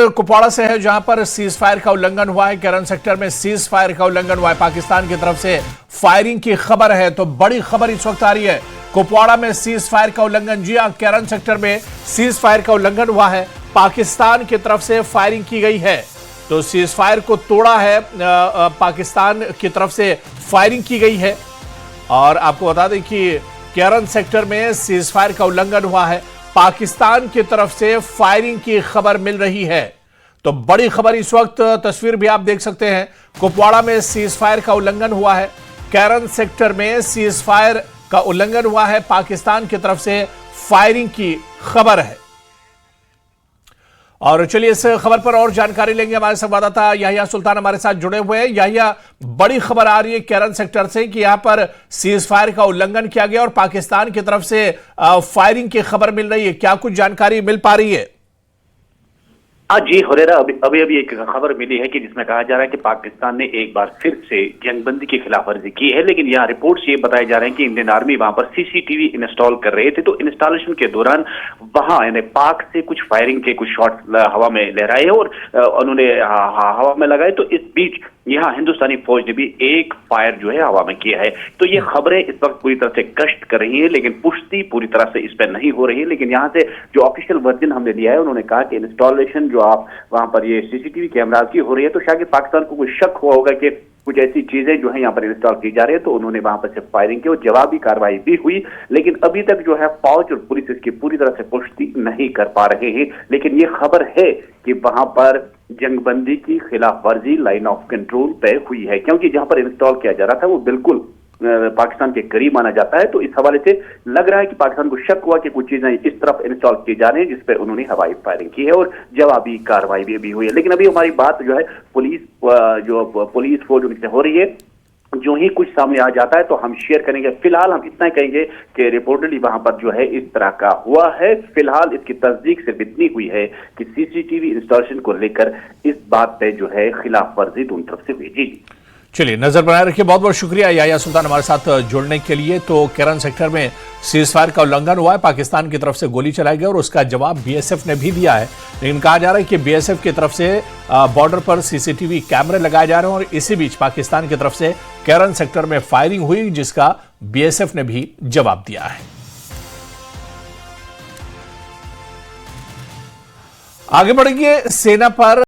खबर कुपवाड़ा से है, जहां पर सीज फायर का उल्लंघन हुआ है। केरन सेक्टर में सीज फायर का उल्लंघन हुआ है, पाकिस्तान की तरफ से फायरिंग की खबर है। तो बड़ी खबर इस वक्त आ रही है, कुपवाड़ा में सीज फायर का उल्लंघन। जी हां, केरन सेक्टर में सीज फायर का उल्लंघन हुआ है, पाकिस्तान की तरफ से फायरिंग की गई है। तो सीज फायर को तोड़ा है, पाकिस्तान की तरफ से फायरिंग की गई है। और आपको बता दें कि केरन सेक्टर में सीज फायर का उल्लंघन हुआ है, पाकिस्तान की तरफ से फायरिंग की खबर मिल रही है। तो बड़ी खबर इस वक्त, तस्वीर भी आप देख सकते हैं, कुपवाड़ा में सीज फायर का उल्लंघन हुआ है, केरन सेक्टर में सीज फायर का उल्लंघन हुआ है, पाकिस्तान की तरफ से फायरिंग की खबर है। और चलिए इस खबर पर और जानकारी लेंगे, हमारे संवाददाता याहिया सुल्तान हमारे साथ जुड़े हुए हैं। याहिया, बड़ी खबर आ रही है केरन सेक्टर से कि यहां पर सीज फायर का उल्लंघन किया गया और पाकिस्तान की तरफ से फायरिंग की खबर मिल रही है, क्या कुछ जानकारी मिल पा रही है? हाँ जी हुरैरा, अभी एक खबर मिली है कि जिसमें कहा जा रहा है कि पाकिस्तान ने एक बार फिर से जंगबंदी की खिलाफवर्जी की है। लेकिन यहाँ रिपोर्ट्स ये बताए जा रहे हैं कि इंडियन आर्मी वहां पर सीसीटीवी इंस्टॉल कर रहे थे। तो इंस्टॉलेशन के दौरान वहां यानी पाक से कुछ फायरिंग के कुछ शॉट्स हवा में लहराए और उन्होंने हवा में लगाए। तो इस बीच यहाँ हिंदुस्तानी फौज ने भी एक फायर जो है हवा में किया है। तो ये खबरें इस वक्त पूरी तरह से गश्त कर रही है, लेकिन पुष्टि पूरी तरह से इस पर नहीं हो रही है। लेकिन यहाँ से जो ऑफिशियल वर्जन हमने लिया है, उन्होंने कहा कि इंस्टॉलेशन जो आप वहां पर ये सीसीटीवी कैमरास की हो रही है, तो शायद पाकिस्तान को कुछ शक हुआ होगा कि कुछ ऐसी चीजें जो है यहाँ पर इंस्टॉल की जा रही है। तो उन्होंने वहां पर से फायरिंग की और जवाबी कार्रवाई भी हुई। लेकिन अभी तक जो है फौज और पुलिस इसकी पूरी तरह से पुष्टि नहीं कर पा रहे हैं। लेकिन ये खबर है कि वहां पर जंगबंदी की खिलाफ वर्जी लाइन ऑफ कंट्रोल तय हुई है, क्योंकि जहां पर इंस्टॉल किया जा रहा था वो बिल्कुल पाकिस्तान के करीब माना जाता है। तो इस हवाले से लग रहा है कि पाकिस्तान को शक हुआ कि कुछ चीजें इस तरफ इंस्टॉल की जा रही है, जिस पर उन्होंने हवाई फायरिंग की है और जवाबी कार्रवाई भी हुई है। लेकिन अभी हमारी बात जो है पुलिस फोर्स उनसे हो रही है। जो ही कुछ सामने आ जाता है तो हम शेयर करेंगे। फिलहाल हम इतना ही कहेंगे कि रिपोर्टली वहां पर जो है इस तरह का हुआ है। फिलहाल इसकी तस्दीक सिर्फ इतनी हुई है कि सीसीटीवी इंस्टॉलेशन को लेकर इस बात पे जो है खिलाफ वर्जी दोनों तरफ से हुई। जी चलिए, नजर बनाए रखिए। बहुत बहुत शुक्रिया याहिया सुल्तान हमारे साथ जुड़ने के लिए। तो केरन सेक्टर में सीज फायर का उल्लंघन हुआ है, पाकिस्तान की तरफ से गोली चलाई गई और उसका जवाब बीएसएफ ने भी दिया है। लेकिन कहा जा रहा है कि बीएसएफ की तरफ से बॉर्डर पर सीसीटीवी कैमरे लगाए जा रहे हैं और इसी बीच पाकिस्तान की तरफ से केरन सेक्टर में फायरिंग हुई, जिसका बीएसएफ ने भी जवाब दिया है। आगे बढ़ेंगे, सेना पर